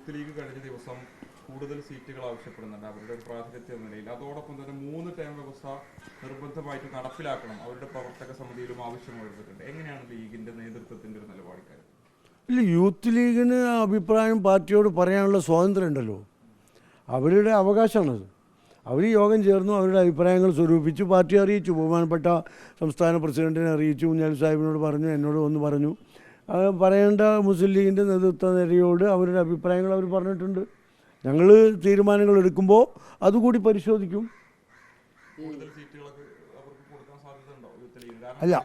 Youth league കഴിഞ്ഞ ദിവസം കൂടുതൽ സീറ്റുകൾ ആവശ്യപ്പെടുന്നുണ്ട് അവരുടെ ഒരു പ്രാതിനിധ്യ നിലയിൽ. അതോടൊപ്പം തന്നെ 3 ടേം വ്യവസ്ഥ നിർബന്ധമായിട്ട് നടപ്പിലാക്കണം അവരുടെ പ്രവർത്തക സമിതിയിലും ആവശ്യം ഉയർന്നിട്ടുണ്ട്. എങ്ങനെയാണ് ലീഗിന്റെ നേതൃത്വത്തിന്റെ ഒരു നിലപാട്? ഇല്ല, യൂത്ത് ലീഗിന് അഭിപ്രായം പാർട്ടിയോട് പറയാനുള്ള സ്വാതന്ത്ര്യം ഉണ്ടല്ലോ, അവരുടെ അവകാശമാണത്. അവർ യോഗം ചേർന്നു, അവരുടെ അഭിപ്രായങ്ങൾ സ്വരൂപിച്ചു, പാർട്ടി അറിയിച്ചു, ബഹുമാനപ്പെട്ട സംസ്ഥാന പ്രസിഡന്റിനെ അറിയിച്ചു, കുഞ്ഞാലി സാഹിബിനോട് പറഞ്ഞു, എന്നോട് വന്ന് പറഞ്ഞു. പറയേണ്ട മുസ്ലിം ലീഗിൻ്റെ നേതൃത്വ നിരയോട് അവരുടെ അഭിപ്രായങ്ങൾ അവർ പറഞ്ഞിട്ടുണ്ട്. ഞങ്ങൾ തീരുമാനങ്ങൾ എടുക്കുമ്പോൾ അതുകൂടി പരിശോധിക്കും. അല്ല,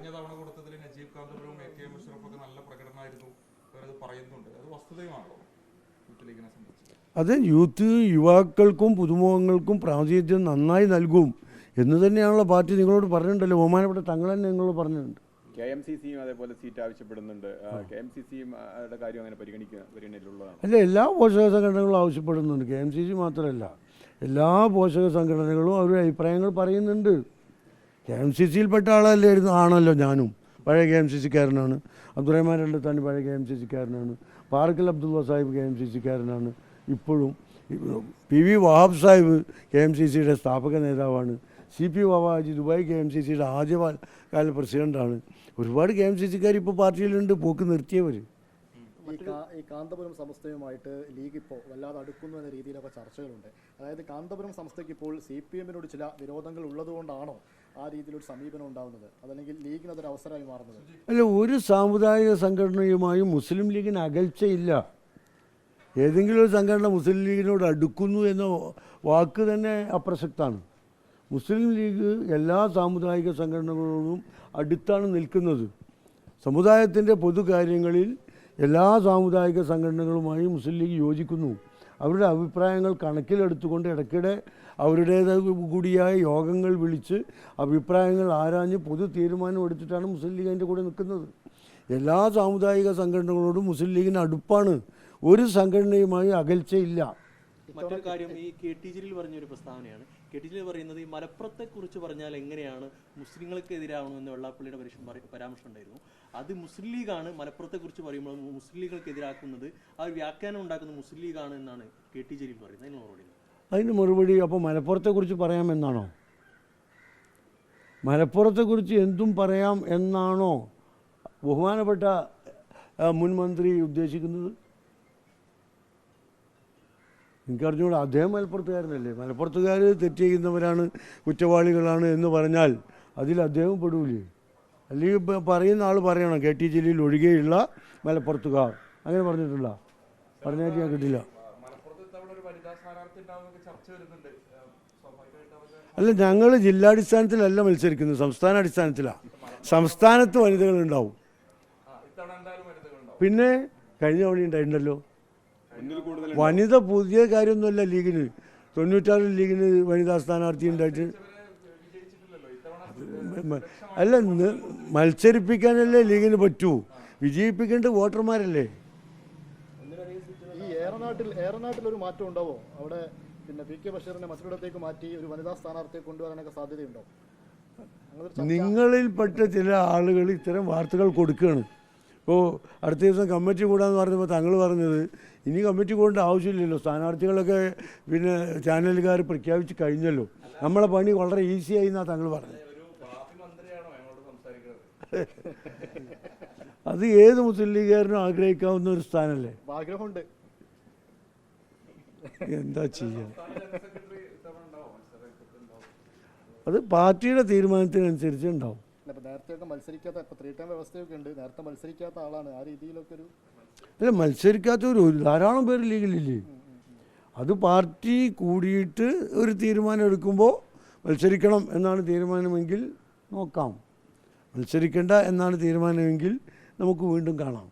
അത് യുവാക്കൾക്കും പുതുമുഖങ്ങൾക്കും പ്രാതിനിധ്യം നന്നായി നൽകും എന്ന് തന്നെയാണല്ലോ പാർട്ടി നിങ്ങളോട് പറഞ്ഞിട്ടുണ്ടല്ലോ. ബഹുമാനപ്പെട്ട തങ്ങൾ തന്നെ നിങ്ങളോട് പറഞ്ഞിട്ടുണ്ട്. KMCCയും അതേപോലെ സീറ്റ് ആവശ്യപ്പെടുന്നുണ്ട്. KMCCയും കാര്യം അങ്ങനെ പരിഗണനയിലുള്ളതാണ്. അല്ല, എല്ലാ പോഷക സംഘടനകളും ആവശ്യപ്പെടുന്നുണ്ട്. KMCC മാത്രമല്ല, എല്ലാ പോഷക സംഘടനകളും അവരുടെ അഭിപ്രായങ്ങൾ പറയുന്നുണ്ട്. KMCCയിൽപ്പെട്ട ആണല്ലോ ഞാനും. പഴയ KMCCക്കാരനാണ്. അബ്ദുറഹ്മാൻ രണ്ടത്താണി പഴയ KMCCക്കാരനാണ്. പാർക്കൽ അബ്ദുള്ള സാഹിബ് KMCCക്കാരനാണ്. ഇപ്പോഴും PV വഹാബ് സാഹിബ് KMCCയുടെ സ്ഥാപക നേതാവാണ്. CP വാവാജി ദുബായ് KMCCയുടെ ആദ്യകാല പ്രസിഡൻ്റാണ്. ഒരുപാട് KMCCക്കാർ ഇപ്പോൾ പാർട്ടിയിലുണ്ട്, പോക്ക് നിർത്തിയവർ. ഈ കാന്തപുരം സമസ്തയുമായിട്ട് ലീഗ് ഇപ്പോൾ വല്ലാതെ അടുക്കുന്നു എന്ന രീതിയിലൊക്കെ ചർച്ചകളുണ്ട്. അതായത് കാന്തപുരം സമസ്തയ്ക്ക് ഇപ്പോൾ CPM-നോട് ചില വിരോധങ്ങൾ ഉള്ളതുകൊണ്ടാണോ ആ രീതിയിലൊരു സമീപനം ഉണ്ടാകുന്നത്, അതല്ലെങ്കിൽ ലീഗിന് അതൊരു അവസരമായി മാറുന്നത്? അല്ല, ഒരു സാമുദായിക സംഘടനയുമായും മുസ്ലിം ലീഗിന് അകൽച്ചയില്ല. ഏതെങ്കിലും ഒരു സംഘടന മുസ്ലിം ലീഗിനോട് അടുക്കുന്നു എന്ന വാക്ക് തന്നെ അപ്രസക്തമാണ്. മുസ്ലിം ലീഗ് എല്ലാ സാമുദായിക സംഘടനകളോടും അടുത്താണ് നിൽക്കുന്നത്. സമുദായത്തിൻ്റെ പൊതുകാര്യങ്ങളിൽ എല്ലാ സാമുദായിക സംഘടനകളുമായി മുസ്ലിം ലീഗ് യോജിക്കുന്നു. അവരുടെ അഭിപ്രായങ്ങൾ കണക്കിലെടുത്തുകൊണ്ട് ഇടയ്ക്കിടെ അവരുടേതായ കൂടിയായ യോഗങ്ങൾ വിളിച്ച് അഭിപ്രായങ്ങൾ ആരാഞ്ഞ് പൊതു തീരുമാനം എടുത്തിട്ടാണ് മുസ്ലിം ലീഗ് അതിൻ്റെ കൂടെ നിൽക്കുന്നത്. എല്ലാ സാമുദായിക സംഘടനകളോടും മുസ്ലിം ലീഗിന് അടുപ്പാണ്. ഒരു സംഘടനയുമായി അകൽച്ചയില്ല. മറ്റൊരു കാര്യം, ഈ KT ജലീൽ പറഞ്ഞൊരു പ്രസ്താവനയാണ്. KT ജലീൽ പറയുന്നത് ഈ മലപ്പുറത്തെക്കുറിച്ച് പറഞ്ഞാൽ എങ്ങനെയാണ് മുസ്ലിങ്ങൾക്കെതിരാവണമെന്ന് വെള്ളാപ്പള്ളിയുടെ പരാമർശം ഉണ്ടായിരുന്നു. അത് മുസ്ലിം ലീഗാണ് മലപ്പുറത്തെക്കുറിച്ച് പറയുമ്പോൾ മുസ്ലിം ലീഗുകൾക്കെതിരാക്കുന്നത്, ആ ഒരു വ്യാഖ്യാനം ഉണ്ടാക്കുന്നത് മുസ്ലിം ലീഗാണ് എന്നാണ് KT ജലീൽ പറയുന്നത്. അതിന് മറുപടി അപ്പോൾ മലപ്പുറത്തെക്കുറിച്ച് പറയാമെന്നാണോ? മലപ്പുറത്തെക്കുറിച്ച് എന്തും പറയാം എന്നാണോ ബഹുമാനപ്പെട്ട മുൻ മന്ത്രി ഉദ്ദേശിക്കുന്നത്? എനിക്കറിഞ്ഞൂടെ. അദ്ദേഹം മലപ്പുറത്തുകാരനല്ലേ. മലപ്പുറത്തുകാർ തെറ്റ് ചെയ്യുന്നവരാണ്, കുറ്റവാളികളാണ് എന്ന് പറഞ്ഞാൽ അതിൽ അദ്ദേഹം പെടൂലേ? അല്ലെങ്കിൽ പറയുന്ന ആൾ പറയണം KT ജലീൽ ഒഴികെയുള്ള മലപ്പുറത്തുകാർ. അങ്ങനെ പറഞ്ഞിട്ടില്ല, പറഞ്ഞാൽ ഞാൻ കിട്ടില്ല. അല്ല, ഞങ്ങൾ ജില്ലാടിസ്ഥാനത്തിലല്ല മത്സരിക്കുന്നത്, സംസ്ഥാന അടിസ്ഥാനത്തിലാണ്. സംസ്ഥാനത്ത് വനിതകളുണ്ടാവും. പിന്നെ കഴിഞ്ഞ തവണ ഉണ്ടായിട്ടുണ്ടല്ലോ. വനിത പുതിയ കാര്യമൊന്നുമല്ല ലീഗിന്. 96 ലീഗിന് വനിതാ സ്ഥാനാർത്ഥി ഉണ്ടായിട്ട് അല്ല, മത്സരിപ്പിക്കാനല്ലേ ലീഗിന് പറ്റൂ. വിജയിപ്പിക്കേണ്ട വോട്ടർമാരല്ലേ. ഈ ഏറനാട്ടിൽ ഒരു മാറ്റം ഉണ്ടാവോ? അവിടെ പിന്നെ PK ബഷീറിനെ മറ്റൊരിടത്തേക്ക് മാറ്റി ഒരു വനിതാ സ്ഥാനാർത്ഥിയെ കൊണ്ടുവരാനൊക്കെ സാധ്യതയുണ്ടോ? നിങ്ങളിൽപ്പെട്ട ചില ആളുകൾ ഇത്തരം വാർത്തകൾ കൊടുക്കുകയാണ്. ഇപ്പോൾ അടുത്ത ദിവസം കമ്മിറ്റി കൂടാന്ന് പറഞ്ഞപ്പോൾ തങ്ങൾ പറഞ്ഞത് ഇനി കമ്മിറ്റി കൂടേണ്ട ആവശ്യമില്ലല്ലോ, സ്ഥാനാർത്ഥികളൊക്കെ പിന്നെ ചാനലുകാർ പ്രഖ്യാപിച്ച് കഴിഞ്ഞല്ലോ, നമ്മളെ പണി വളരെ ഈസിയായി എന്നാണ് തങ്ങൾ പറഞ്ഞത്. അത് ഏത് മുസ്ലിം ലീഗുകാരനും ആഗ്രഹിക്കാവുന്ന ഒരു സ്ഥാനമല്ലേ? ആഗ്രഹമുണ്ട്. എന്താ ചെയ്യാൻ? അത് പാർട്ടിയുടെ തീരുമാനത്തിനനുസരിച്ച് ഉണ്ടാവും. നേരത്തെയൊക്കെ മത്സരിക്കാത്ത, ഇപ്പോൾ 3 ടേം വ്യവസ്ഥയൊക്കെ ഉണ്ട്, നേരത്തെ മത്സരിക്കാത്ത ആളാണ്. ആ രീതിയിലൊക്കെ ഒരു അല്ല, മത്സരിക്കാത്തൊരു ധാരാളം പേര് ലീഗിലില്ലേ. അത് പാർട്ടി കൂടിയിട്ട് ഒരു തീരുമാനം എടുക്കുമ്പോൾ മത്സരിക്കണം എന്നാണ് തീരുമാനമെങ്കിൽ നോക്കാം, മത്സരിക്കേണ്ട എന്നാണ് തീരുമാനമെങ്കിൽ നമുക്ക് വീണ്ടും കാണാം.